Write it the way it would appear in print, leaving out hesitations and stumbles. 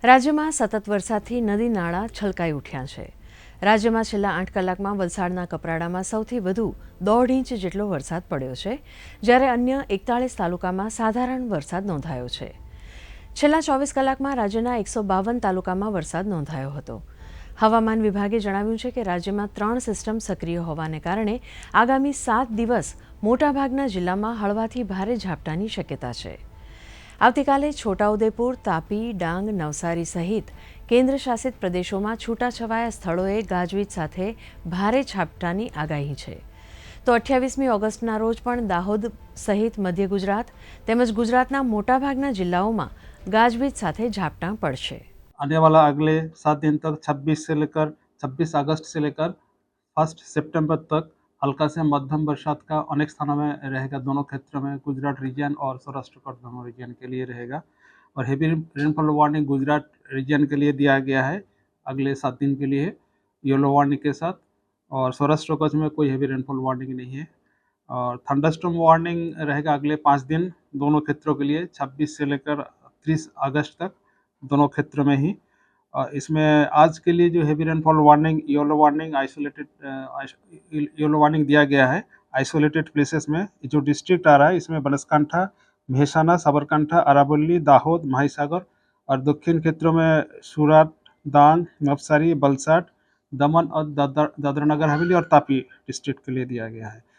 રાજ્યમાં સતત વરસાદથી નદી નાળા છલકાઈ ઉઠ્યા છે. રાજ્યમાં છેલ્લા 8 કલાકમાં વલસાડના કપરાડામાં સૌથી વધુ 1.5 ઇંચ જેટલો વરસાદ પડ્યો છે, જ્યારે અન્ય 41 તાલુકામાં સાધારણ વરસાદ નોંધાયો છે. છેલ્લા 24 કલાકમાં રાજ્યના 152 તાલુકામાં વરસાદ નોંધાયો હતો. હવામાન વિભાગે જણાવ્યું છે કે રાજ્યમાં 3 સિસ્ટમ સક્રિય હોવાને કારણે આગામી 7 દિવસ મોટાભાગના જિલ્લામાં હળવાથી ભારે ઝાપટાની શક્યતા છે. આવતીકાલે છોટાઉદેપુર, તાપી, ડાંગ, નવસારી સહિત કેન્દ્રશાસિત પ્રદેશોમાં છૂટાછવાયા સ્થળોએ ગાજવીજ સાથે ભારે ઝાપટાની આગાહી છે. તો 28મી ઓગસ્ટના રોજ પણ દાહોદ સહિત મધ્ય ગુજરાત તેમજ ગુજરાતના મોટાભાગના જિલ્લાઓમાં ગાજવીજ સાથે ઝાપટાં પડશે. आने वाला अगले 7 दिन तक 26 अगस्त से लेकर 1 सितंबर तक हल्का से मध्यम बरसात का अनेक स्थानों में रहेगा। दोनों क्षेत्रों में गुजरात रीजन और सौराष्ट्र कट दोनों रीजन के लिए रहेगा और heavy rainfall warning Gujarat region के लिए दिया गया है अगले 7 दिन के लिए येलो वार्निंग के साथ, और सौराष्ट्र कच्छ में कोई हेवी रेनफॉल वार्निंग नहीं है। और थंडरस्टॉर्म वार्निंग रहेगा अगले 5 दिन दोनों क्षेत्रों के लिए 26 से लेकर 30 अगस्त तक दोनों क्षेत्र में ही। इसमें आज के लिए जो heavy rainfall warning yellow warning दिया गया है आइसोलेटेड प्लेसेस में। जो डिस्ट्रिक्ट आ रहा है इसमें बनासकांठा, मेहसाना, साबरकांठा, अरावली, दाहोद, महासागर और दक्षिण क्षेत्रों में सूरत, डांग, नवसारी, वलसाड, दमन और दादरा नगर हवेली और तापी डिस्ट्रिक्ट के लिए दिया गया है।